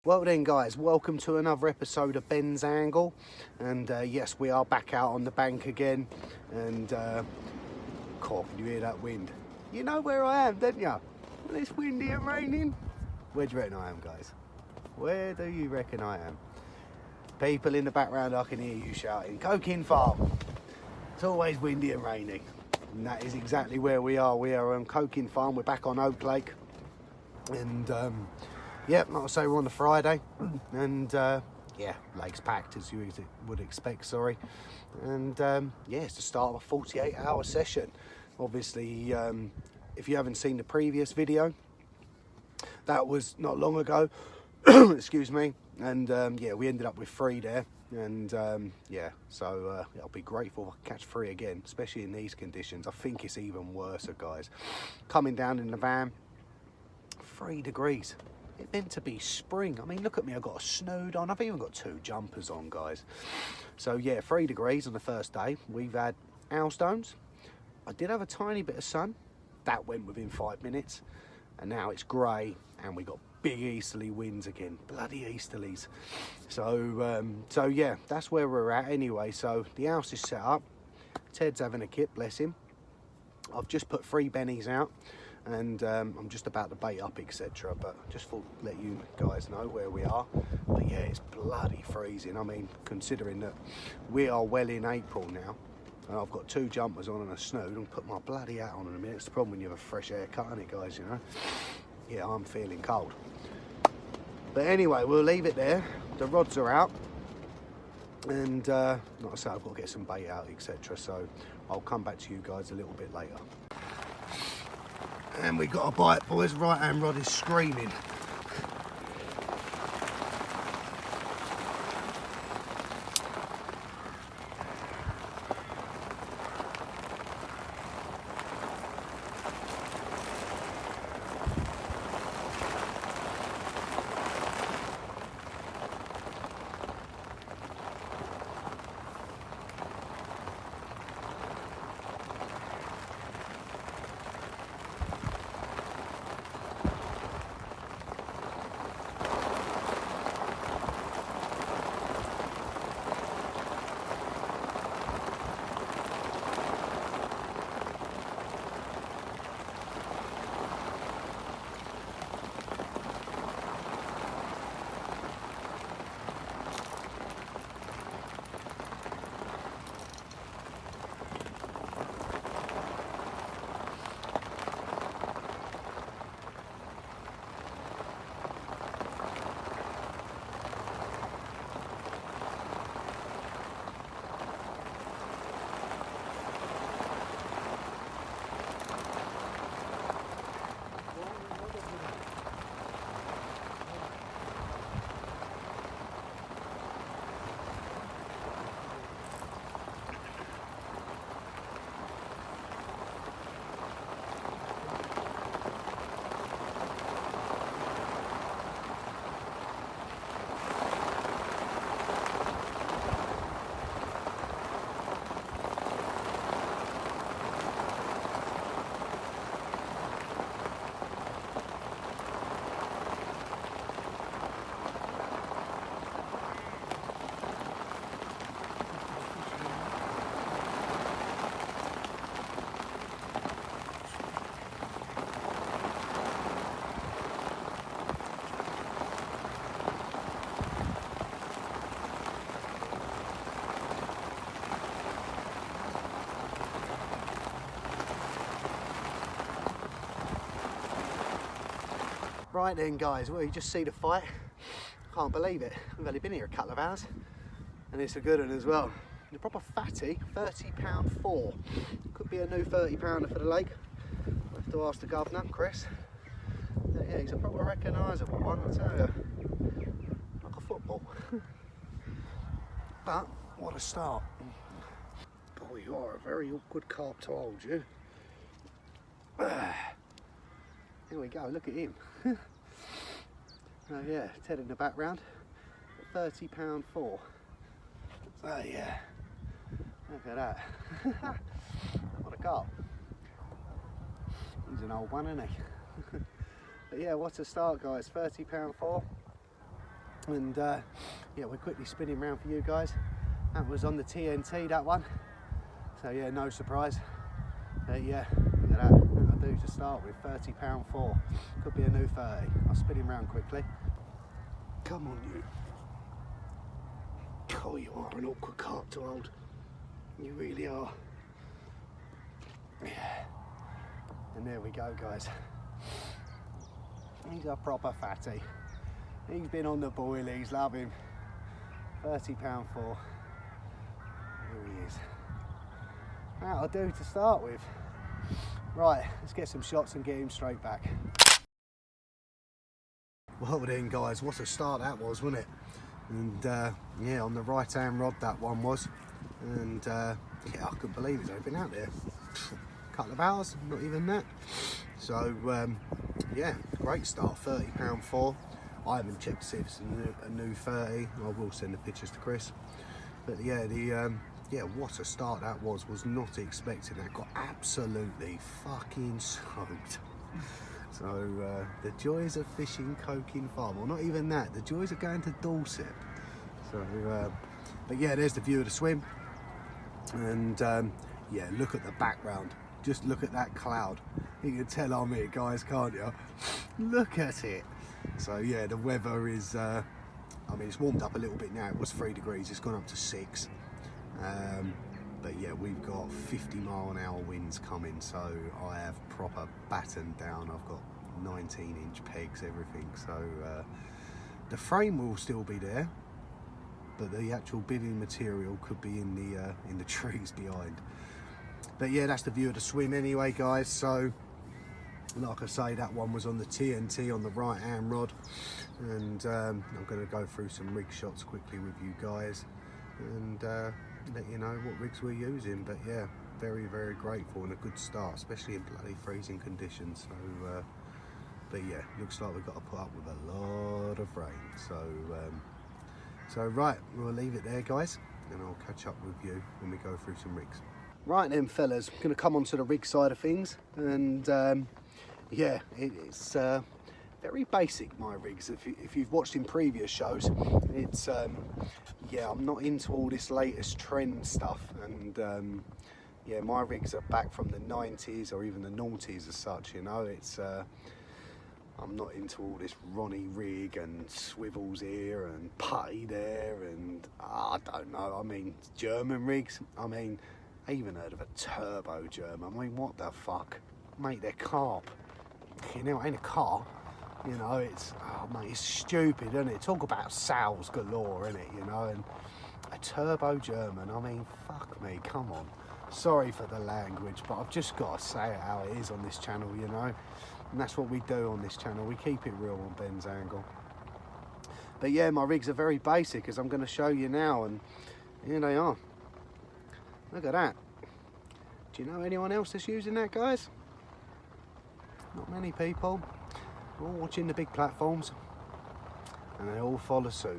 Well then guys, welcome to another episode of Ben's Angle, and yes, we are back out on the bank again, and can you hear that wind? You know where I am, don't you? When it's windy and raining. Where do you reckon I am, guys? Where do you reckon I am? People in the background, I can hear you shouting, Coking Farm. It's always windy and raining, and that is exactly where we are. We are on Coking Farm, we're back on Oak Lake, and yeah, like I say, we're on the Friday, and yeah, lake's packed as you would expect, sorry. And yeah, it's the start of a 48-hour session. Obviously, if you haven't seen the previous video, that was not long ago, excuse me, and yeah, we ended up with 3 there, and yeah, so I'll be grateful if I can catch 3 again, especially in these conditions. I think it's even worse, guys. Coming down in the van, 3 degrees. It's meant to be spring. I mean, look at me, I've got a snood on. I've even got 2 jumpers on, guys. So yeah, 3 degrees on the first day. We've had hailstones. I did have a tiny bit of sun. That went within 5 minutes. And now it's grey and we got big easterly winds again. Bloody easterlies. So yeah, that's where we're at anyway. So the house is set up. Ted's having a kip, bless him. I've just put 3 bennies out. And I'm just about to bait up, etc. But just thought let you guys know where we are. But yeah, it's bloody freezing. I mean, considering that we are well in April now, and I've got 2 jumpers on and a snood, and put my bloody hat on in a minute. It's the problem when you have a fresh haircut, isn't it, guys? You know. Yeah, I'm feeling cold. But anyway, we'll leave it there. The rods are out, and like I say, I've got to get some bait out, etc. So I'll come back to you guys a little bit later. And we got a bite, boys. Right hand rod is screaming. Right then, guys, well, you just see the fight. Can't believe it. We've only been here a couple of hours, and it's a good one as well. The proper fatty, £30 4. Could be a new 30 pounder for the lake. I'll have to ask the governor, Chris. Yeah, he's a proper recognisable one, I tell you. Like a football. But what a start. Boy, you are a very awkward carp to hold, you. Here we go, look at him. Oh yeah, Ted in the background. £30 4. Oh yeah, look at that. What a carp. He's an old one, isn't he? But yeah, what a start, guys. £30 4. And yeah, we're quickly spinning around for you guys. That was on the TNT, that one. So yeah, no surprise. But yeah, look at that. That'll do to start with. £30.4. Could be a new 30. I'll spin him around quickly. Come on, you. Oh, you are an awkward carp to hold. You really are. Yeah. And there we go, guys. He's a proper fatty. He's been on the boilies, love him. £30.4. There he is. That'll do to start with. Right, let's get some shots and get him straight back. Well then, guys, what a start that was, wasn't it? And yeah, on the right hand rod that one was. And yeah, I couldn't believe it's been out there. A couple of hours, not even that. So yeah, great start, £30.4. I haven't checked to see if it's a new 30. I will send the pictures to Chris. But yeah, yeah, what a start that was not expecting that. Got absolutely fucking soaked. So the joys of fishing Coking Farm, well, not even that, the joys of going to Dorset. So but yeah, there's the view of the swim. And yeah, look at the background, just look at that cloud. You can tell I'm here, guys, can't you? Look at it. So yeah, the weather is I mean, it's warmed up a little bit now. It was 3 degrees, it's gone up to 6. But yeah, we've got 50-mile-an-hour winds coming, so I have proper battened down. I've got 19-inch pegs, everything. So the frame will still be there, but the actual bivvy material could be in the trees behind. But yeah, that's the view of the swim anyway, guys. So like I say, that one was on the TNT on the right hand rod. And I'm going to go through some rig shots quickly with you guys and let you know what rigs we're using. But yeah, very, very grateful and a good start, especially in bloody freezing conditions. So but yeah, looks like we've got to put up with a lot of rain. So right, we'll leave it there, guys, and I'll catch up with you when we go through some rigs. Right then, fellas, I'm going to come on to the rig side of things. And yeah, it's very basic, my rigs. If you've watched in previous shows, it's yeah, I'm not into all this latest trend stuff. And yeah, my rigs are back from the 90s or even the noughties as such, you know. It's I'm not into all this Ronnie rig and swivels here and putty there and I don't know. I mean, German rigs. I mean, I even heard of a turbo German. I mean, what the fuck, mate? They're carp. You know, it ain't a car. You know, it's, oh mate, it's stupid, isn't it? Talk about sales galore, isn't it? You know, and a turbo German. I mean, fuck me, come on. Sorry for the language, but I've just got to say it how it is on this channel, you know. And that's what we do on this channel. We keep it real on Ben's Angle. But yeah, my rigs are very basic, as I'm going to show you now, and here they are. Look at that. Do you know anyone else that's using that, guys? Not many people. They're all watching the big platforms, and they all follow suit.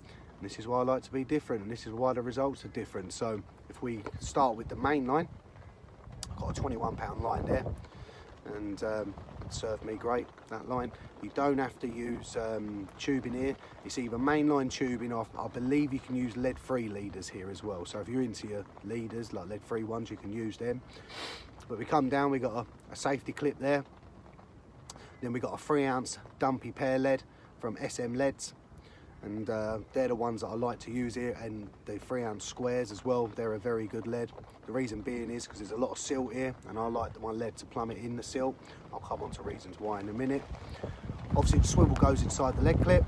And this is why I like to be different, and this is why the results are different. So if we start with the main line, I've got a 21-pound line there, and it served me great, that line. You don't have to use tubing here. It's either mainline tubing, or I believe you can use lead-free leaders here as well. So if you're into your leaders, like lead-free ones, you can use them. But we come down, we got a safety clip there. Then we got a 3-ounce dumpy pear lead from SM Leads, and they're the ones that I like to use here, and the 3-ounce squares as well. They're a very good lead. The reason being is because there's a lot of silt here, and I like my lead to plummet in the silt. I'll come on to reasons why in a minute. Obviously the swivel goes inside the lead clip,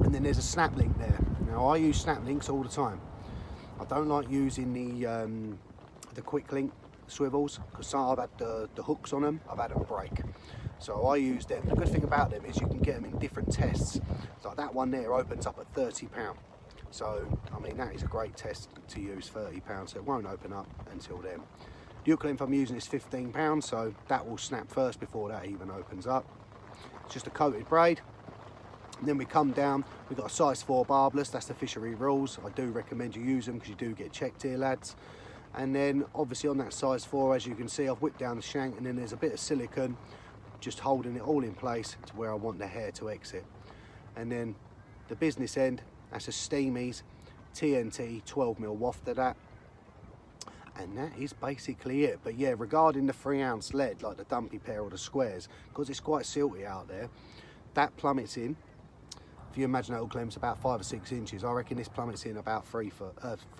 and then there's a snap link there. Now I use snap links all the time. I don't like using the quick link swivels, because I've had the hooks on them, I've had them break. So I use them. The good thing about them is you can get them in different tests. Like that one there opens up at £30. So, I mean, that is a great test to use, £30, so it won't open up until then. The hook length I'm using is £15, so that will snap first before that even opens up. It's just a coated braid. And then we come down, we've got a size 4 barbless, that's the fishery rules. I do recommend you use them because you do get checked here, lads. And then obviously on that size 4, as you can see, I've whipped down the shank, and then there's a bit of silicone just holding it all in place to where I want the hair to exit. And then the business end, that's a Steamies TNT 12mm waft of that. And that is basically it. But yeah, regarding the 3-ounce lead, like the dumpy pair or the squares, because it's quite silty out there, that plummets in. If you imagine that clem's about 5 or 6 inches, I reckon this plummets in about 3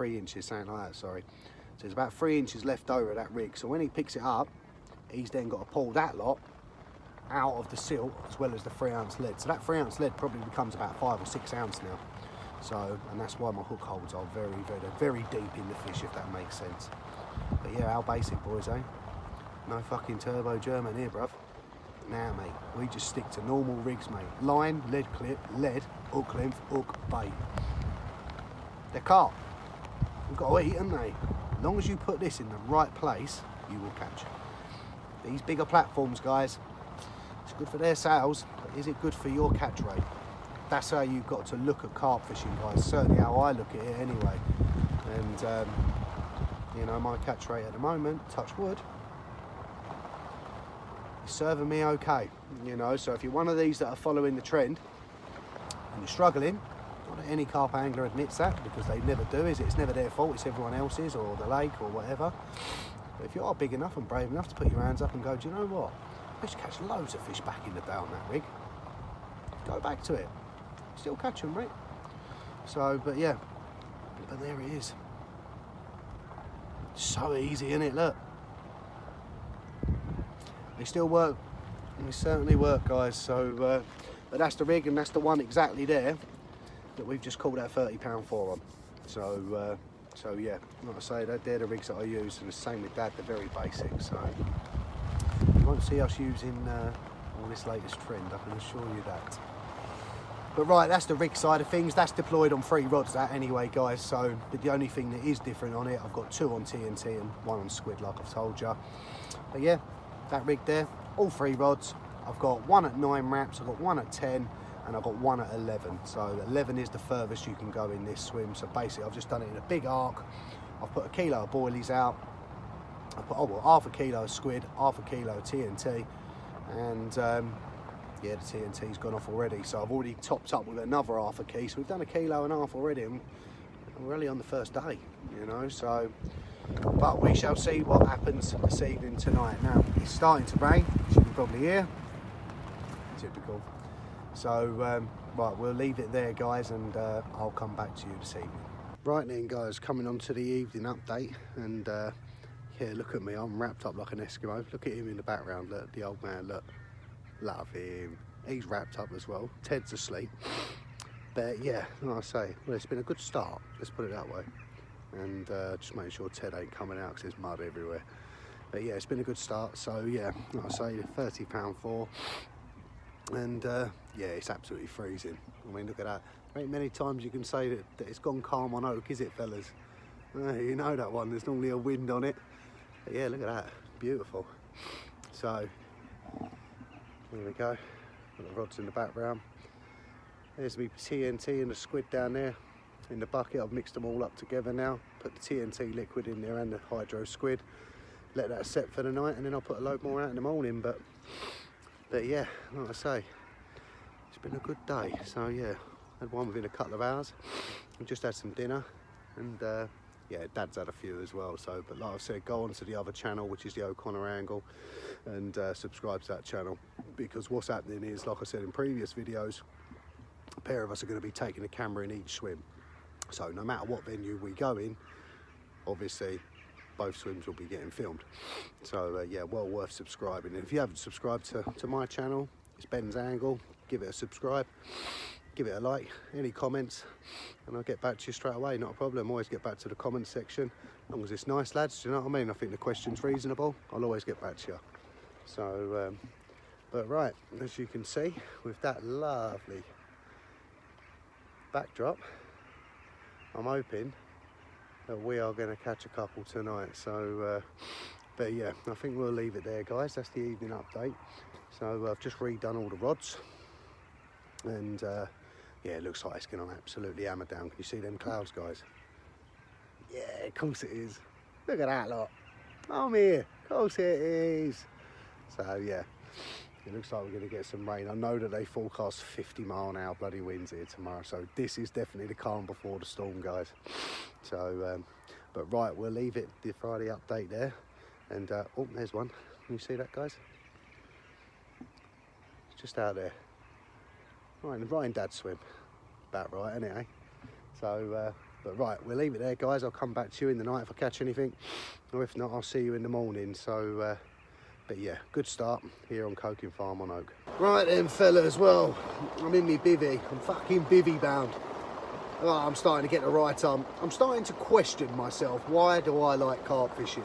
inches, something like that, sorry. So there's about 3 inches left over of that rig. So when he picks it up, he's then got to pull that lot out of the silt as well as the 3-ounce lead. So that 3-ounce lead probably becomes about 5 or 6 ounce now. So, and that's why my hook holds are very deep in the fish, if that makes sense. But yeah, how basic, boys, eh? No fucking turbo German here, bruv. Now, mate, we just stick to normal rigs, mate. Line, lead clip, lead, hook length, hook, bait. They're carp. We've got to eat, haven't they? As long as you put this in the right place, you will catch. These bigger platforms, guys, it's good for their sales, but is it good for your catch rate? That's how you've got to look at carp fishing, guys. Certainly how I look at it anyway. And, you know, my catch rate at the moment, touch wood, is serving me okay. You know, so if you're one of these that are following the trend and you're struggling, not that any carp angler admits that, because they never do, is it? It's never their fault, it's everyone else's, or the lake, or whatever. But if you are big enough and brave enough to put your hands up and go, do you know what? I used to catch loads of fish back in the day on that rig. Go back to it. Still catch them, right? So, but yeah, but there it is. So easy, isn't it? Look. They still work. They certainly work, guys. So, but that's the rig, and that's the one exactly there that we've just called out £30 for on. So, so yeah, like I say, they're the rigs that I use, and the same with Dad. They're very basic. So you won't see us using all this latest trend, I can assure you that. But right, that's the rig side of things. That's deployed on 3 rods, that anyway, guys. So, but the only thing that is different on it, I've got 2 on TNT and 1 on squid, like I've told you. But yeah, that rig there, all 3 rods. I've got 1 at 9 wraps, I've got 1 at 10, and I've got 1 at 11. So 11 is the furthest you can go in this swim. So basically, I've just done it in a big arc. I've put 1 kilo of boilies out. I've put, oh, well, half a kilo of squid, half a kilo of TNT, and yeah, the TNT's gone off already, so I've already topped up with another half a key. So we've done 1.5 kilos already, and we're only on the first day, you know. So, but we shall see what happens this evening tonight. Now it's starting to rain, as you can probably hear. Typical. So right, we'll leave it there, guys, and I'll come back to you this evening. Right then, guys, coming on to the evening update, and yeah, look at me, I'm wrapped up like an Eskimo. Look at him in the background, look, the old man, look. Love him. He's wrapped up as well. Ted's asleep. But yeah, like I say, well, it's been a good start, let's put it that way. And just making sure Ted ain't coming out because there's mud everywhere. But yeah, it's been a good start. So yeah, like I say, £30 for. And yeah, it's absolutely freezing. I mean, look at that. There ain't many times you can say that it's gone calm on oak, is it, fellas? You know that one, there's normally a wind on it. But yeah, look at that, beautiful. So, there we go, got the rods in the background. There's me TNT and the squid down there in the bucket. I've mixed them all up together now. Put the TNT liquid in there and the hydro squid. Let that set for the night, and then I'll put a load more out in the morning. But yeah, like I say, it's been a good day. So yeah, had one within a couple of hours. We just had some dinner, and yeah, Dad's had a few as well. So, but like I said, go on to the other channel, which is the O'Connor Angle, and subscribe to that channel, because what's happening is, like I said in previous videos, a pair of us are going to be taking a camera in each swim. So no matter what venue we go in, obviously both swims will be getting filmed. So yeah, well worth subscribing. And if you haven't subscribed to my channel, it's Ben's Angle, give it a subscribe, give it a like, any comments, and I'll get back to you straight away, not a problem. Always get back to the comment section, as long as it's nice, lads, do you know what I mean? I think the question's reasonable, I'll always get back to you. So, but right, as you can see, with that lovely backdrop, I'm hoping that we are going to catch a couple tonight. So, but yeah, I think we'll leave it there, guys. That's the evening update. So I've just redone all the rods, and yeah, it looks like it's going to absolutely hammer down. Can you see them clouds, guys? Yeah, of course it is. Look at that lot. I'm here. Of course it is. So yeah, It looks like we're going to get some rain. I know that they forecast 50-mile-an-hour bloody winds here tomorrow, so this is definitely the calm before the storm, guys. So, but right, we'll leave it, the Friday update there. And, oh, there's one. Can you see that, guys? It's just out there. Right in Dad's swim. About right, anyway. So, but right, we'll leave it there, guys. I'll come back to you in the night if I catch anything. Or if not, I'll see you in the morning. So, but yeah, good start here on Coking Farm on Oak. Right then, fellas, well, I'm in my bivvy. I'm fucking bivvy bound. Oh, I'm starting to get the right I'm starting to question myself. Why do I like carp fishing?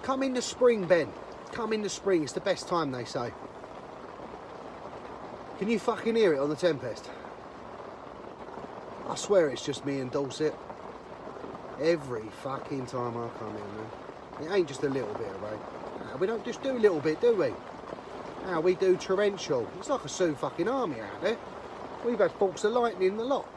Come in the spring, Ben. Come in the spring. It's the best time, they say. Can you fucking hear it on the Tempest? I swear it's just me and Dorset. Every fucking time I come in, man. It ain't just a little bit of rain. We don't just do a little bit, do we? Now we do torrential. It's like a Sioux fucking army out there. We've had bolts of lightning in the lot.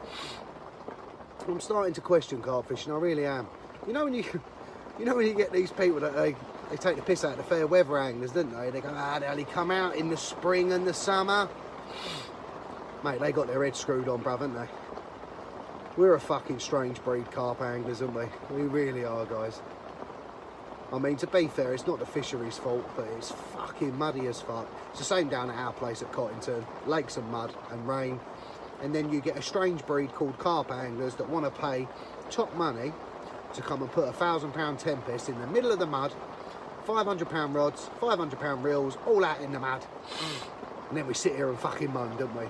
I'm starting to question carp fishing. I really am. You know when you get these people that they take the piss out of the fair weather anglers, don't they? They go, they only come out in the spring and the summer. Mate, they got their heads screwed on, bruv, haven't they? We're a fucking strange breed carp anglers, aren't we? We really are, guys. I mean, to be fair, it's not the fishery's fault, but it's fucking muddy as fuck. It's the same down at our place at Cottington. Lakes of mud and rain. And then you get a strange breed called carp anglers that want to pay top money to come and put a £1,000 Tempest in the middle of the mud, £500 rods, £500 reels, all out in the mud. And then we sit here and fucking moan, don't we?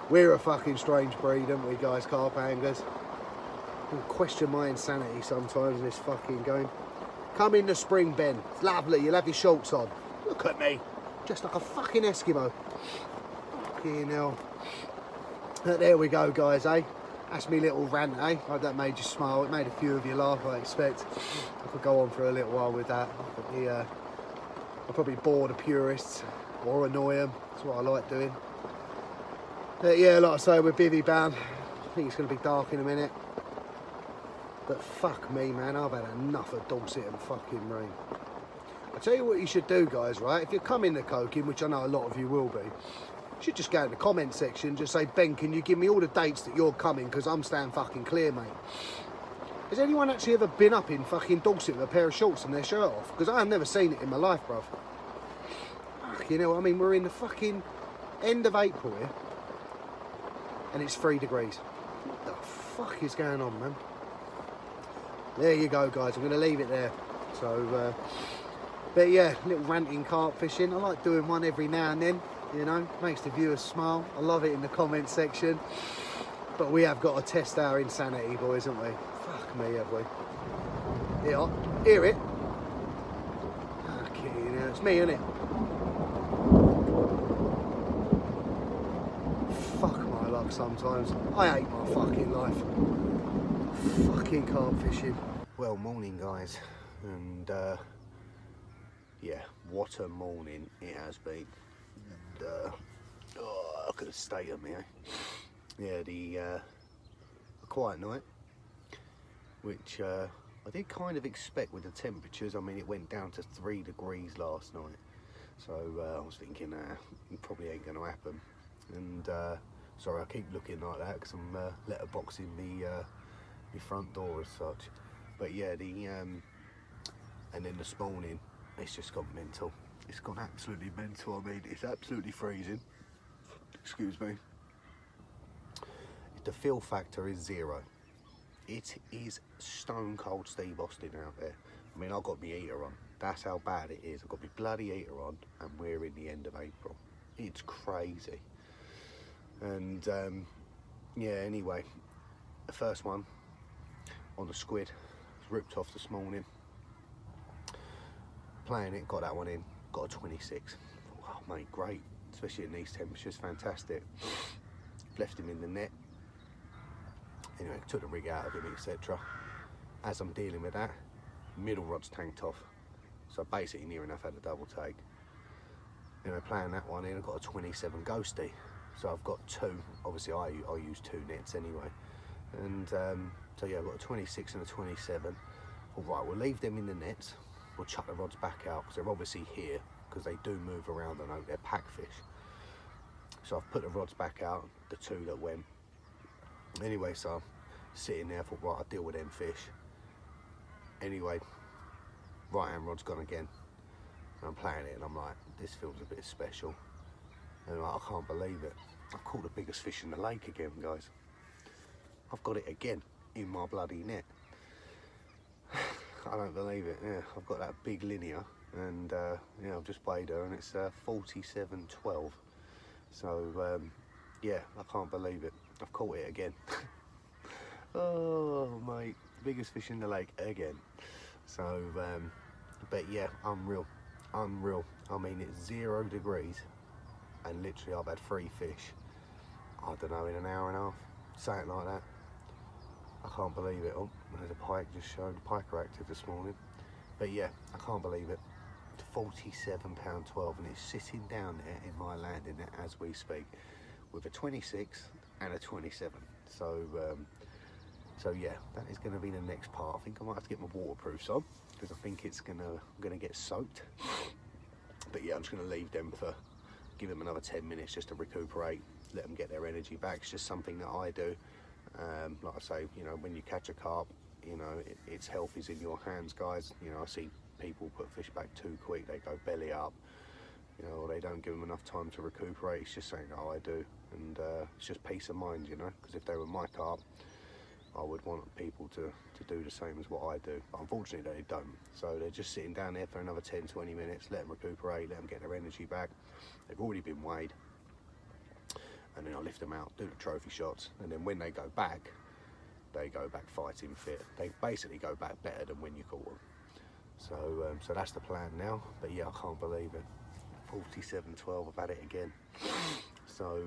We're a fucking strange breed, aren't we, guys, carp anglers? I question my insanity sometimes in this fucking game. Come in the spring, Ben. It's lovely. You'll have your shorts on. Look at me. Just like a fucking Eskimo. Fucking hell. But there we go, guys, eh? That's me little rant, eh? Hope that made you smile. It made a few of you laugh, I expect. I could go on for a little while with that. But I'll probably bore the purists or annoy them. That's what I like doing. But yeah, like I say, we're bivvy bound. I think it's going to be dark in a minute. But fuck me, man, I've had enough of Dorset and fucking rain. I tell you what you should do, guys, right? If you're coming to Coking, which I know a lot of you will be, you should just go in the comment section, just say, Ben, can you give me all the dates that you're coming, because I'm staying fucking clear, mate. Has anyone actually ever been up in fucking Dorset with a pair of shorts and their shirt off? Because I've never seen it in my life, bruv. Fuck, you know what I mean? We're in the fucking end of April here, and it's 3 degrees. What the fuck is going on, man? There you go, guys. I'm going to leave it there. So, but yeah, little ranting carp fishing. I like doing one every now and then, you know, makes the viewers smile. I love it in the comment section. But we have got to test our insanity, boys, haven't we? Fuck me, have we? Hear it? Okay, now it's me, isn't it? Fuck my luck sometimes. I hate my fucking life. Fucking carp fishing. Well, morning, guys, and yeah, what a morning it has been. And oh, look at the state of me, eh? Yeah, a quiet night, which I did kind of expect with the temperatures. I mean, it went down to 3 degrees last night, so I was thinking it probably ain't going to happen. And sorry, I keep looking like that because I'm letterboxing the front door as such. But yeah, and then this morning it's just gone mental. It's gone absolutely mental. I mean, it's absolutely freezing. Excuse me. The feel factor is 0. It is stone cold Steve Austin out there. I mean, I've got my heater on. That's how bad it is. I've got my bloody heater on, and we're in the end of April. It's crazy. And yeah, anyway, the first one on the squid was ripped off this morning. Playing it, got that one in, got a 26. Wow, mate, great, especially in these temperatures, fantastic. Left him in the net. Anyway, took the rig out of him, etc. As I'm dealing with that, middle rod's tanked off. So basically near enough had a double take. Anyway, playing that one in, I've got a 27 ghosty. So I've got 2, obviously I use 2 nets anyway. And so yeah, I've got a 26 and a 27. All right, we'll leave them in the nets. We'll chuck the rods back out because they're obviously here because they do move around. I know they're pack fish. So I've put the rods back out, the two that went. Anyway, so I'm sitting there, I thought, right, I'll deal with them fish. Anyway, right hand rod's gone again. And I'm playing it and I'm like, this feels a bit special. And I'm like, I can't believe it. I've caught the biggest fish in the lake again, guys. I've got it again in my bloody net. I don't believe it. Yeah, I've got that big linear, and yeah, I've just weighed her, and it's 47.12. So yeah, I can't believe it. I've caught it again. Oh mate, biggest fish in the lake again. So but yeah, unreal. I mean, it's 0 degrees, and literally I've had 3 fish, I don't know, in an hour and a half, something like that. I can't believe it. Oh, there's a pike just showed. Pike are active this morning. But yeah, I can't believe it. £47.12, and it's sitting down there in my landing net as we speak, with a 26 and a 27. So so yeah, that is going to be the next part. I think I might have to get my waterproofs on, because I think it's I'm gonna get soaked. But yeah, I'm just going to leave them for, give them another 10 minutes just to recuperate, let them get their energy back. It's just something that I do. Like I say, you know, when you catch a carp, you know, its health is in your hands, guys. You know, I see people put fish back too quick, they go belly up, you know, or they don't give them enough time to recuperate. It's just something that I do, and it's just peace of mind, you know, because if they were my carp, I would want people to do the same as what I do, but unfortunately they don't. So they're just sitting down there for another 10-20 minutes, let them recuperate, let them get their energy back. They've already been weighed, and then I lift them out, do the trophy shots, and then when they go back fighting fit. They basically go back better than when you caught them. So so that's the plan now. But yeah, I can't believe it. 47.12, I've had it again. So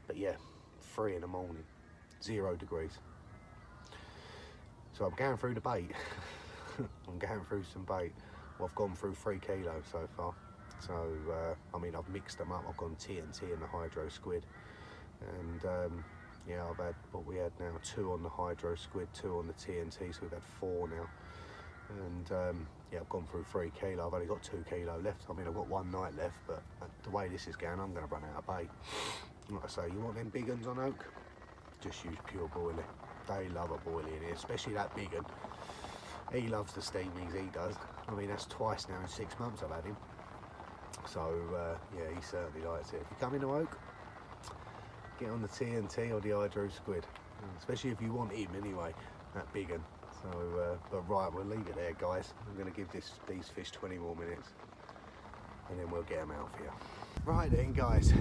but yeah, 3 in the morning, 0 degrees. So I'm going through the bait. I'm going through some bait. Well, I've gone through 3 kilos so far. So I mean, I've mixed them up. I've gone TNT and the hydro squid, and yeah, I've had, what we had now, 2 on the hydro squid, 2 on the TNT, so we've had 4 now. And yeah, I've gone through 3 kilo. I've only got 2 kilo left. I mean, I've got 1 night left, but the way this is going, I'm going to run out of bait. Like I say, you want them big uns on oak? Just use pure boilie. They love a boilie in here, especially that big un. He loves the steamings, he does. I mean, that's twice now in 6 months I've had him. So yeah, he certainly likes it. If you come into oak, get on the TNT or the hydro squid, especially if you want him anyway, that big un. So but right, we'll leave it there, guys. I'm going to give these fish 20 more minutes, and then we'll get them out for you. Right then, guys,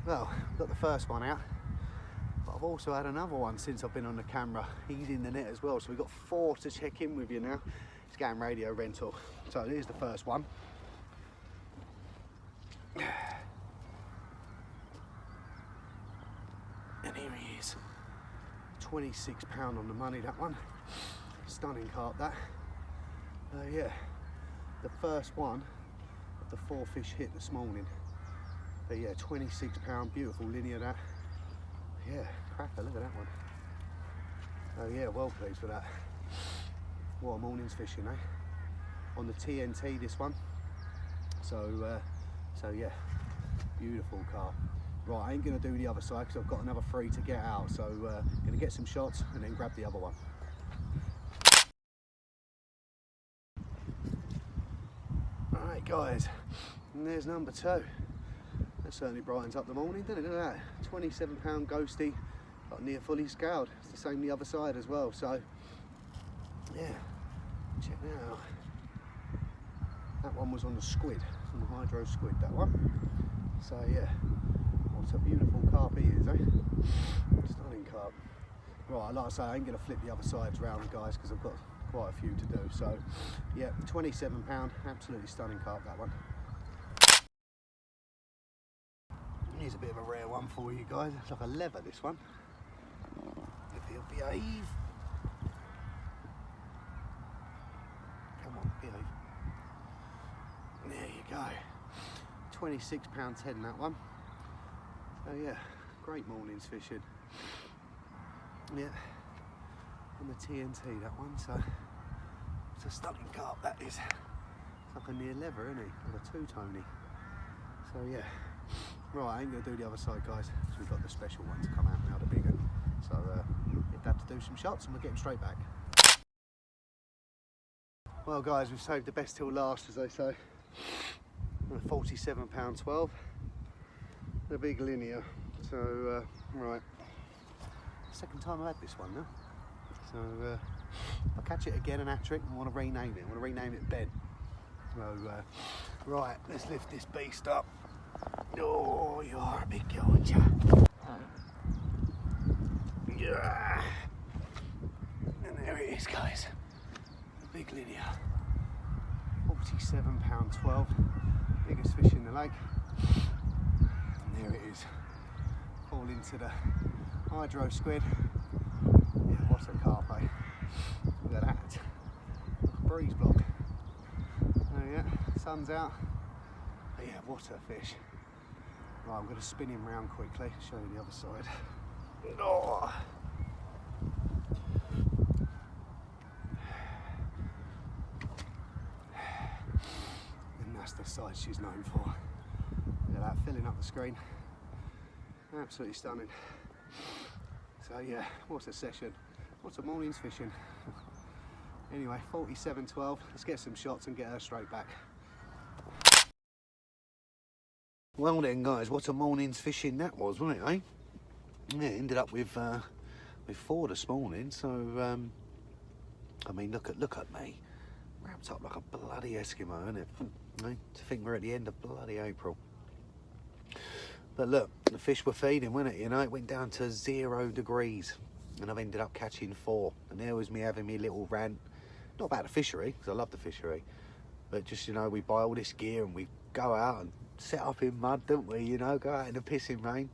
well, I've got the first one out, but I've also had another one since I've been on the camera. He's in the net as well, so we've got 4 to check in with you now. It's Scam Radio Rental. So here's the first one. And here he is, £26 on the money, that one. Stunning carp, that. Yeah, the first one of the 4 fish hit this morning. But yeah, £26, beautiful linear, that. Yeah, cracker, look at that one. Oh yeah, well pleased with that. What a morning's fishing, eh? On the TNT, this one. So, so yeah, beautiful carp. Right, I ain't going to do the other side because I've got another 3 to get out, so going to get some shots and then grab the other one. Alright guys, and there's number 2. That certainly brightens up the morning, doesn't it? Look at that, £27 ghosty, got near fully scaled. It's the same the other side as well, so yeah, check that out. That one was on the squid, on the hydro squid, that one. So yeah, what a beautiful carp he is, eh? Stunning carp. Right, like I say, I ain't going to flip the other sides round, guys, because I've got quite a few to do. So yeah, £27, absolutely stunning carp, that one. Here's a bit of a rare one for you guys. It's like a leather, this one. If he'll behave. Come on, behave. There you go. £26.10, that one. Oh yeah, great morning's fishing. Yeah, on the TNT, that one. So it's a stunning carp, that is. It's like a near leather, isn't he? Like a two-tony. So yeah. Right, I ain't gonna do the other side, guys. So we've got the special one to come out now, the big one. So we'd have to do some shots and we'll get them straight back. Well guys, we've saved the best till last, as they say. £47.12. The big linear. So right. Second time I've had this one now. So if I catch it again, an hat-trick, I want to rename it. I want to rename it Ben. So right, let's lift this beast up. Oh, you are a big girl, aren't you? Yeah. And there it is, guys. The big linear. £47.12. Biggest fish in the lake. And there it is. Fall into the hydro squid. Yeah, what a carp, eh? Look at that. Look, a breeze block. Oh yeah, sun's out. But yeah, what a fish. Right, I'm going to spin him round quickly, show you the other side. Oh. And that's the side she's known for. Look at that, filling up the screen. Absolutely stunning. So yeah, what a session. What a morning's fishing. Anyway, 47.12. Let's get some shots and get her straight back. Well then, guys, what a morning's fishing that was, wasn't it, eh? Yeah, ended up with 4 this morning. So I mean, look at me, wrapped up like a bloody Eskimo, isn't it? Eh? To think we're at the end of bloody April. But look, the fish were feeding, wasn't it? You know, it went down to 0 degrees, and I've ended up catching 4. And there was me having me little rant, not about the fishery, because I love the fishery, but just, you know, we buy all this gear and we go out and set up in mud, don't we? You know, go out in the pissing rain.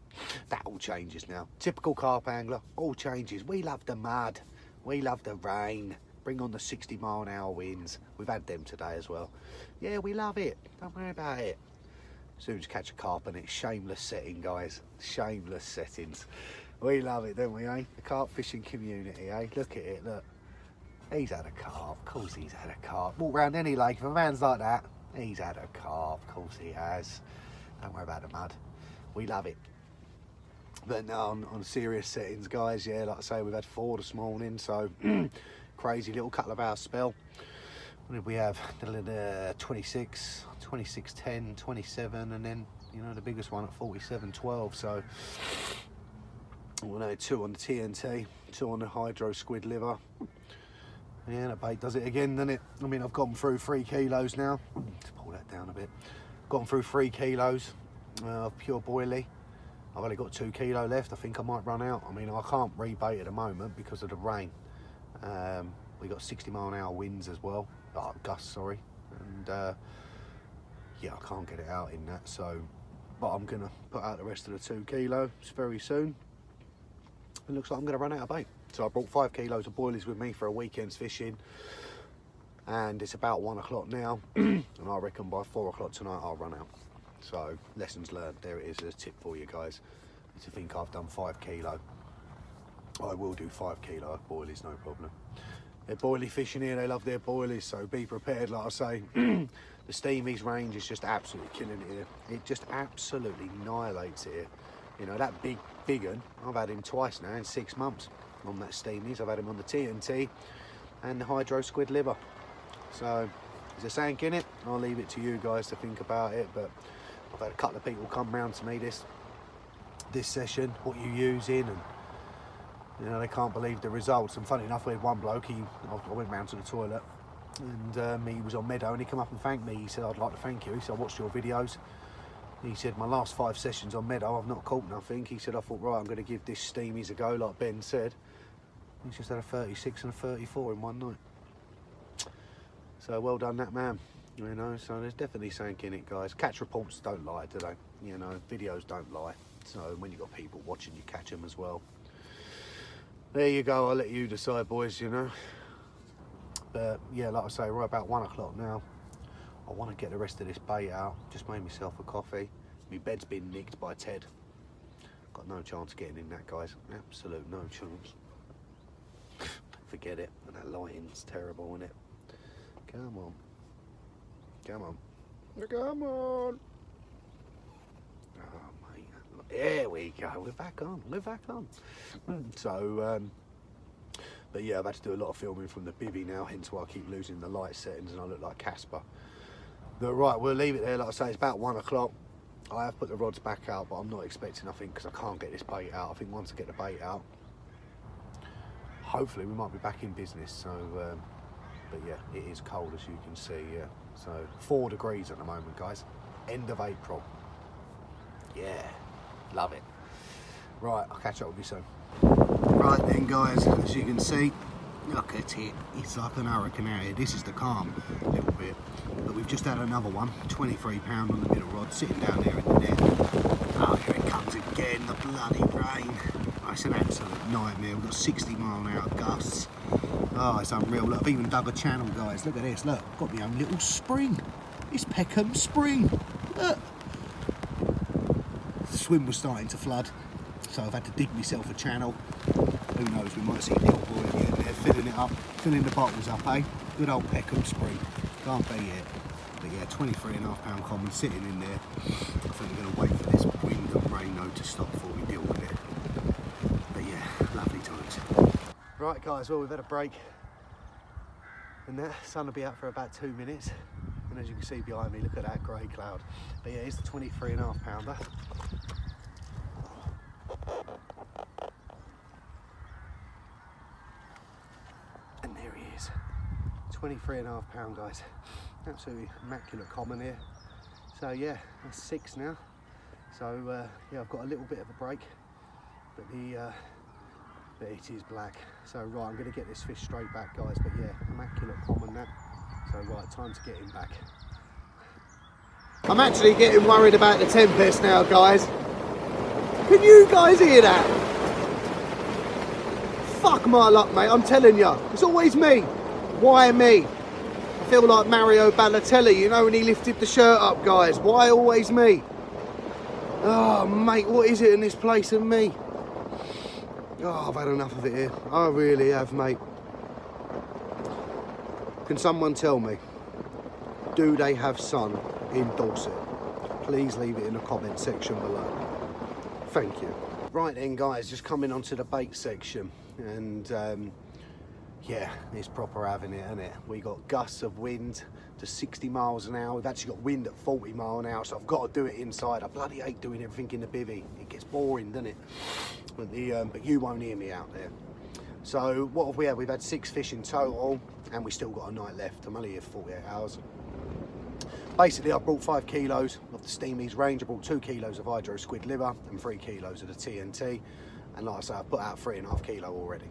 That all changes now. Typical carp angler, all changes. We love the mud, we love the rain. Bring on the 60-mile-an-hour winds. We've had them today as well. Yeah, we love it. Don't worry about it. As soon as you catch a carp and it's shameless setting, guys. Shameless settings. We love it, don't we, eh? The carp fishing community, eh? Look at it, look. He's had a carp. Of course he's had a carp. Walk round any lake, if a man's like that, he's had a carp. Of course he has. Don't worry about the mud. We love it. But no, on serious settings, guys, yeah, like I say, we've had 4 this morning, so crazy little couple of hours spell. What did we have? 26, 26.10, 27, and then, you know, the biggest one at 47.12. So, well, no, 2 on the TNT, 2 on the hydro squid liver. Yeah, that bait does it again, doesn't it? I mean, I've gone through 3 kilos now. Let's pull that down a bit. Gone through 3 kilos of pure boilie. I've only got 2 kilo left. I think I might run out. I mean, I can't rebait at the moment because of the rain. We got 60-mile-an-hour winds as well. Gusts, sorry. And yeah, I can't get it out in that. So, but I'm gonna put out the rest of the 2 kilos very soon. It looks like I'm gonna run out of bait. So I brought 5 kilos of boilies with me for a weekend's fishing. And it's about 1 o'clock now. And I reckon by 4 o'clock tonight I'll run out. So, lessons learned. There it is, a tip for you guys. To think I've done 5 kilo. I will do 5 kilo of boilies, no problem. They're boilie fishing here, they love their boilies, so be prepared, like I say. The Steamies range is just absolutely killing it here. It just absolutely annihilates it here. You know, that big un, I've had him twice now in 6 months on that Steamies. I've had him on the TNT and the hydro squid liver. So, is there something in it? I'll leave it to you guys to think about it, but I've had a couple of people come round to me this session, what you using, and you know, they can't believe the results. And funny enough, we had one bloke, I went round to the toilet, and he was on Meadow, and he come up and thanked me. He said, I'd like to thank you. He said, I watched your videos. He said, my last 5 sessions on Meadow, I've not caught nothing. He said, I thought, right, I'm going to give this Steamies a go, like Ben said. He's just had a 36 and a 34 in one night. So well done, that man. You know, so there's definitely something in it, guys. Catch reports don't lie, do they? You know, videos don't lie. So when you've got people watching, you catch them as well. There you go, I'll let you decide, boys, you know. But yeah, like I say, right about 1 o'clock now. I want to get the rest of this bait out. Just made myself a coffee. My bed's been nicked by Ted. Got no chance of getting in that, guys. Absolute no chance. Forget it. And that lighting's terrible, isn't it? Come on. Come on. Come on. Oh, mate. There we go. We're back on. We're back on. So, but yeah, I've had to do a lot of filming from the Bivvy now, hence why I keep losing the light settings and I look like Casper. But right, we'll leave it there. Like I say, it's about 1 o'clock. I have put the rods back out, but I'm not expecting nothing because I can't get this bait out. I think once I get the bait out, hopefully we might be back in business. So, but yeah, it is cold as you can see. Yeah, so 4 degrees at the moment, guys. End of April. Yeah, love it. Right, I'll catch up with you soon. Right then, guys, as you can see, look at it. It's like an hurricane out here. This is the calm a little bit, but we've just had another one, 23 pound on the middle rod, sitting down there in the net. Oh, here it comes again, the bloody rain. Oh, it's an absolute nightmare. We've got 60-mile-an-hour gusts. Oh, it's unreal. Look, I've even dug a channel, guys. Look at this. Look, I've got my own little spring. It's Peckham Spring. Look. The swim was starting to flood, so I've had to dig myself a channel. Who knows, we might see the old boy again there, filling it up, filling the bottles up, eh? Good old Peckham Spring. Can't beat it. But yeah, 23.5 pound common sitting in there. I think we're going to wait for this wind and rain though to stop before we deal with it. But yeah, lovely times. Right guys, well we've had a break. And the sun will be out for about 2 minutes. And as you can see behind me, look at that grey cloud. But yeah, it's the 23.5 pounder. And there he is. 23.5 pound, guys. Absolutely immaculate common here. So yeah, that's 6 now. So yeah, I've got a little bit of a break, but it is black. So right, I'm going to get this fish straight back, guys. But yeah, immaculate common that. So right, time to get him back. I'm actually getting worried about the tempest now, guys. Can you guys hear that? Fuck my luck, mate. I'm telling you, it's always me. Why me? I feel like Mario Balotelli, you know, when he lifted the shirt up, guys. Why always me? Oh, mate, what is it in this place and me? Oh, I've had enough of it here. I really have, mate. Can someone tell me, do they have sun in Dorset? Please leave it in the comment section below. Thank you. Right then, guys, just coming onto the bait section. And yeah, it's proper having it, isn't it? We got gusts of wind to 60 miles an hour. We've actually got wind at 40 miles an hour, so I've got to do it inside. I bloody hate doing everything in the bivvy. It gets boring, doesn't it? But you won't hear me out there. So what have we had? We've had 6 fish in total, and we still got a night left. I'm only here 48 hours. Basically, I brought 5 kilos of the Steamies range. I brought 2 kilos of hydro squid liver and 3 kilos of the TNT. And like I say, I've put out 3.5 kilo already.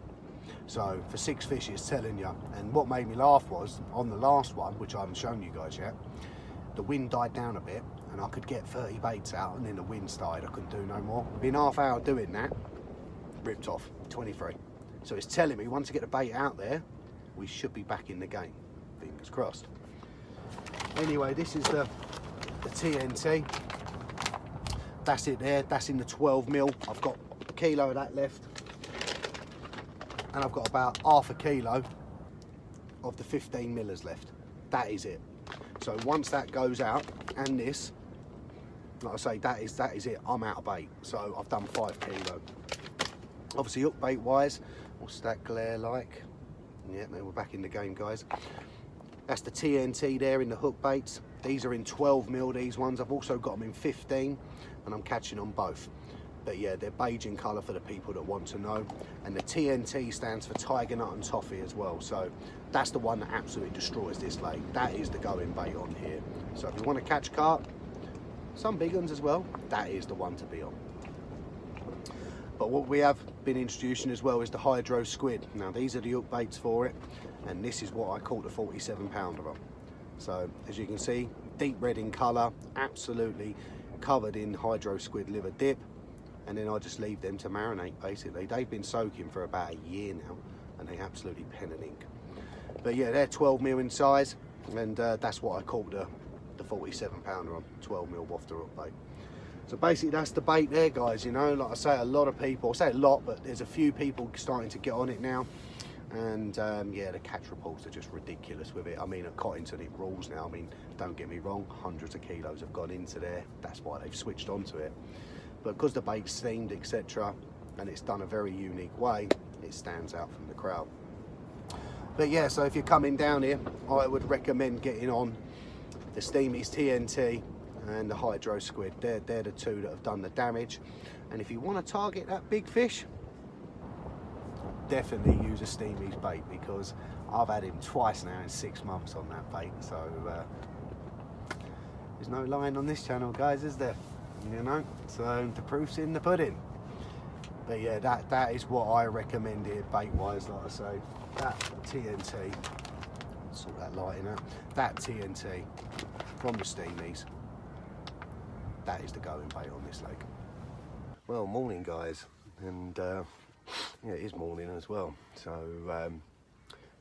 So for 6 fish, it's telling you. And what made me laugh was, on the last one, which I haven't shown you guys yet, the wind died down a bit and I could get 30 baits out, and then the wind started. I couldn't do no more. Within half hour doing that, ripped off, 23. So it's telling me once I get the bait out there, we should be back in the game. Fingers crossed. Anyway, this is the TNT. That's it there. That's in the 12 mil. I've got a kilo of that left. And I've got about half a kilo of the 15 millers left. That is it. So once that goes out, and this, like I say, that is it. I'm out of bait. So I've done 5 kilo. Obviously, hook bait wise, what's that glare like? Yeah, no, we're back in the game, guys. That's the TNT there in the hook baits. These are in 12 mil, these ones. I've also got them in 15, and I'm catching on both. But yeah, they're beige in colour for the people that want to know. And the TNT stands for Tiger Nut and Toffee as well. So that's the one that absolutely destroys this lake. That is the going bait on here. So if you want to catch carp, some big ones as well, that is the one to be on. But what we have been introducing as well is the hydro squid. Now these are the hook baits for it, and this is what I call the 47 pounder on. So as you can see, deep red in colour, absolutely covered in hydro squid liver dip. And then I just leave them to marinate, basically. They've been soaking for about a year now, and they absolutely pen and ink. But yeah, they're 12 mil in size, and that's what I call the 47 pounder on, 12 mil wafter hook bait. So basically that's the bait there, guys. You know, like I say, a lot of people, I say a lot, but there's a few people starting to get on it now. And yeah, the catch reports are just ridiculous with it. I mean, at Cottington it rules now. I mean, don't get me wrong, hundreds of kilos have gone into there. That's why they've switched onto it. But because the bait's steamed, etc., and it's done a very unique way, it stands out from the crowd. But yeah, so if you're coming down here, I would recommend getting on the Steamies TNT and the Hydro Squid. They're the two that have done the damage. And if you want to target that big fish, definitely use a Steamies bait, because I've had him twice now in 6 months on that bait. So there's no lying on this channel, guys, is there? You know, so the proof's in the pudding. But yeah, that is what I recommend here bait wise. Like I say, that TNT, sort that lighting out, that TNT from the Steamies, that is the going bait on this lake. Well, morning guys, and yeah, it is morning as well. So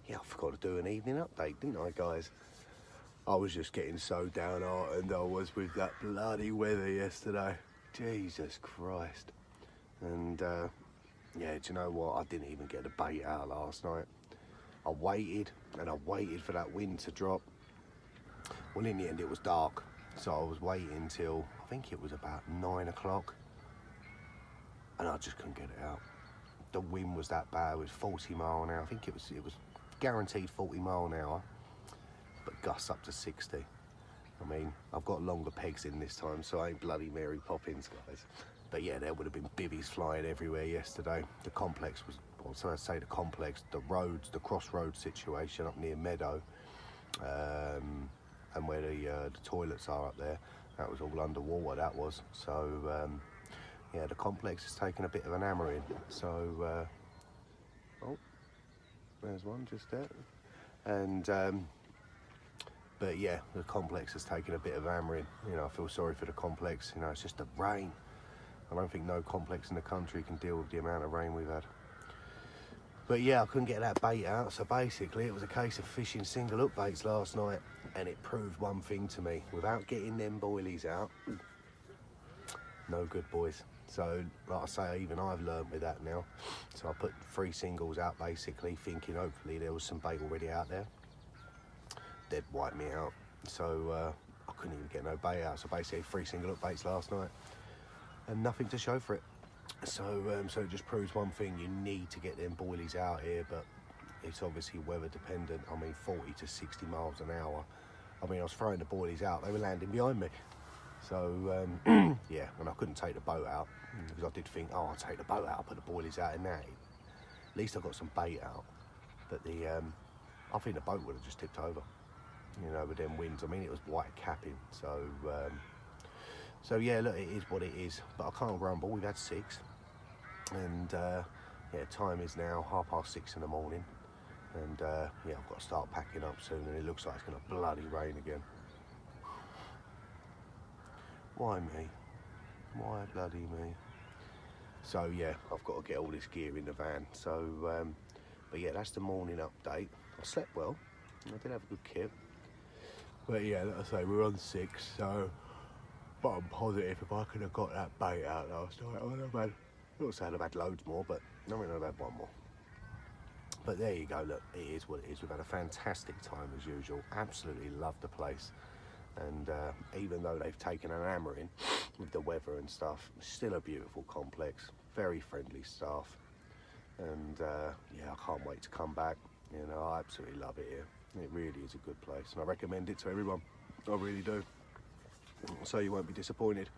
yeah, I forgot to do an evening update, didn't I, guys? I was just getting so downhearted I was with that bloody weather yesterday. Jesus Christ. And yeah, do you know what? I didn't even get the bait out last night. I waited and I waited for that wind to drop. Well, in the end it was dark, so I was waiting till I think it was about 9 o'clock, and I just couldn't get it out. The wind was that bad. It was 40 mile an hour. I think it was guaranteed 40 mile an hour, but gusts up to 60. I mean, I've got longer pegs in this time, so I ain't bloody Mary Poppins, guys. But yeah, there would have been bivvies flying everywhere yesterday. The complex was, well, so I say the complex, the roads, the crossroads situation up near Meadow, and where the toilets are up there, that was all underwater, that was. So yeah, the complex has taken a bit of an hammering. So oh, there's one just there. And but yeah, the complex has taken a bit of hammering. You know, I feel sorry for the complex. You know, it's just the rain. I don't think no complex in the country can deal with the amount of rain we've had. But yeah, I couldn't get that bait out, so basically it was a case of fishing single hook baits last night, and it proved one thing to me: without getting them boilies out, no good, boys. So like I say, even I've learned with that now. So I put 3 singles out basically, thinking hopefully there was some bait already out there. They'd wipe me out. So I couldn't even get no bait out. So basically 3 single hook baits last night, and nothing to show for it. So so it just proves one thing: you need to get them boilies out here, but it's obviously weather dependent. I mean, 40 to 60 miles an hour. I mean, I was throwing the boilies out, they were landing behind me. So yeah, and I couldn't take the boat out, because I did think, oh, I'll take the boat out, I'll put the boilies out in that. At least I got some bait out. But the I think the boat would have just tipped over, you know, with them winds. I mean, it was white capping. So so yeah, look, it is what it is. But I can't grumble. We've had 6, and yeah, time is now 6:30 in the morning, and yeah, I've got to start packing up soon, and it looks like it's going to bloody rain again. Why me? Why bloody me? So yeah, I've got to get all this gear in the van. So but yeah, that's the morning update. I slept well. I did have a good kip. But yeah, like I say, we're on 6, so. But I'm positive if I could have got that bait out last night, I would have had, not saying I've had loads more, but I mean, I've had 1 more. But there you go, look, it is what it is. We've had a fantastic time as usual. Absolutely love the place. And even though they've taken an hammering with the weather and stuff, it's still a beautiful complex, very friendly staff. And yeah, I can't wait to come back. You know, I absolutely love it here. It really is a good place, and I recommend it to everyone. I really do. So you won't be disappointed.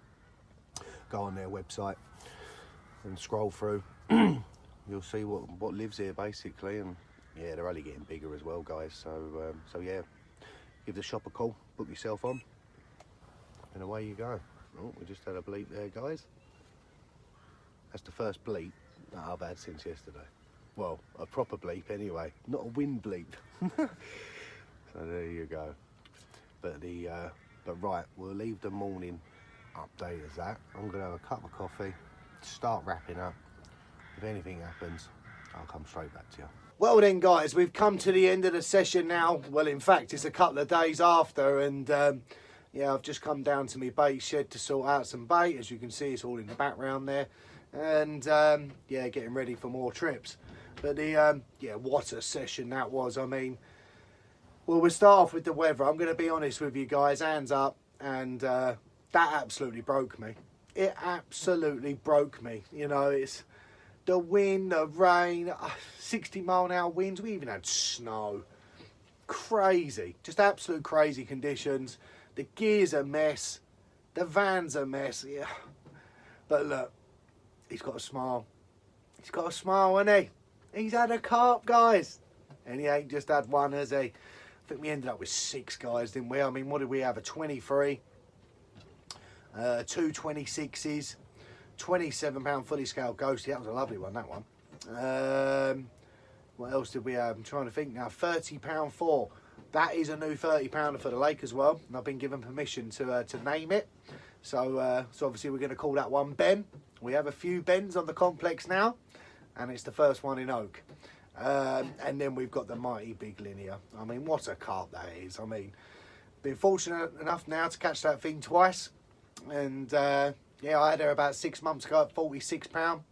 Go on their website and scroll through. You'll see what lives here basically, and yeah, they're only getting bigger as well, guys. So so yeah, give the shop a call, book yourself on, and away you go. Oh, we just had a bleep there, guys. That's the first bleep that I've had since yesterday. Well, a proper bleep anyway, not a wind bleep. So there you go. But the but right, we'll leave the morning update as that. I'm gonna have a cup of coffee, start wrapping up. If anything happens, I'll come straight back to you. Well then, guys, we've come to the end of the session now. Well, in fact, it's a couple of days after, and yeah, I've just come down to my bait shed to sort out some bait. As you can see, it's all in the background there. And yeah, getting ready for more trips. But the yeah, what a session that was. I mean, well, we'll start off with the weather. I'm going to be honest with you guys, hands up, and that absolutely broke me. It absolutely broke me. You know, it's the wind, the rain, 60-mile-an-hour winds. We even had snow. Crazy, just absolute crazy conditions. The gear's a mess. The van's a mess. Yeah, but look, he's got a smile. He's got a smile, hasn't he? He's had a carp, guys, and he ain't just had one, has he? I think we ended up with 6 guys, didn't we? I mean, what did we have? A 23, 2 26s, 27-pound fully scaled ghosty. That was a lovely one, that one. What else did we have? I'm trying to think now. 30-pound 4. That is a new 30-pounder for the lake as well, and I've been given permission to name it. So, so obviously we're going to call that one Ben. We have a few Bens on the complex now, and it's the first one in Oak. And then we've got the mighty big linear. I mean, what a carp that is. I mean, been fortunate enough now to catch that thing twice, and yeah, I had her about 6 months ago at 46 pound.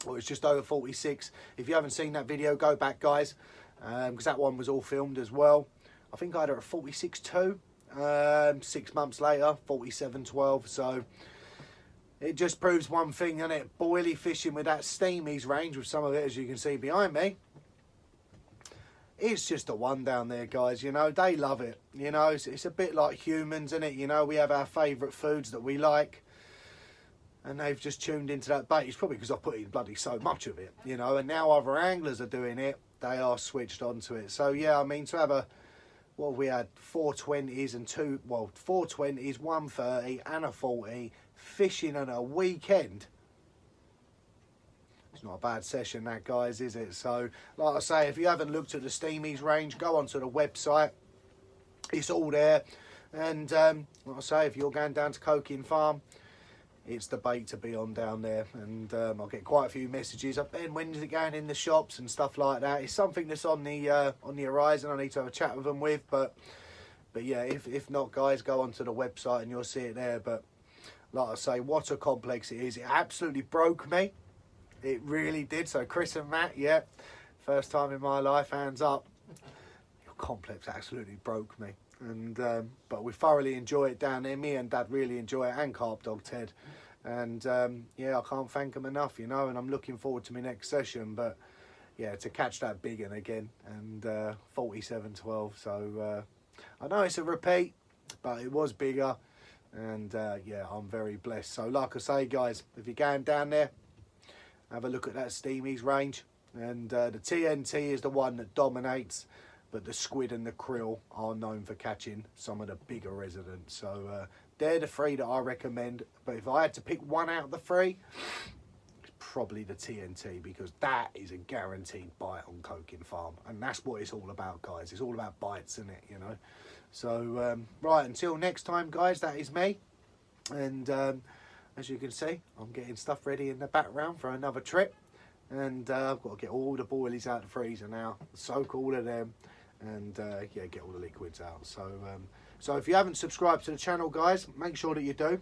Well, it's just over 46. If you haven't seen that video, go back, guys, because that one was all filmed as well. I think I had her at 46.2. 6 months later, 47.12. So it just proves one thing, doesn't it? Boilie fishing with that steamies range, with some of it, as you can see behind me. It's just a one down there, guys. You know, they love it. You know, it's a bit like humans, isn't it? You know, we have our favourite foods that we like, and they've just tuned into that bait. It's probably because I've put in bloody so much of it, you know, and now other anglers are doing it. They are switched onto it. So, yeah, I mean, to have a, well, we had 420s and 420s, 130 and a 40 fishing on a weekend. It's not a bad session, that, guys, is it? So, like I say, if you haven't looked at the Steamies range, go onto the website. It's all there. And, like I say, if you're going down to Coking Farm, it's the bait to be on down there. And I'll get quite a few messages. Ben, when is it going in the shops and stuff like that? It's something that's on the horizon. I need to have a chat with them with. But yeah, if not, guys, go onto the website and you'll see it there. But like I say, what a complex it is. It absolutely broke me. It really did. So Chris and Matt, yeah, first time in my life, hands up. Your complex absolutely broke me. And but we thoroughly enjoy it down there. Me and Dad really enjoy it, and Carp Dog Ted. And yeah, I can't thank them enough, you know. And I'm looking forward to my next session. But yeah, to catch that big one again, and 47.12. So I know it's a repeat, but it was bigger. And yeah, I'm very blessed. So like I say, guys, if you're going down there, have a look at that Steamies range. And the TNT is the one that dominates. But the squid and the krill are known for catching some of the bigger residents. So they're the 3 that I recommend. But if I had to pick one out of the 3, it's probably the TNT, because that is a guaranteed bite on Coking Farm. And that's what it's all about, guys. It's all about bites, isn't it, you know? So, right, until next time, guys, that is me. And as you can see, I'm getting stuff ready in the background for another trip. And I've got to get all the boilies out of the freezer now, soak all of them, and yeah, get all the liquids out. So so if you haven't subscribed to the channel, guys, make sure that you do.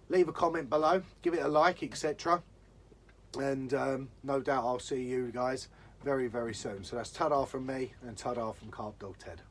Leave a comment below, give it a like, etc. And no doubt I'll see you guys very, very soon. So that's ta-da from me, and ta-da from Carp Dog Ted.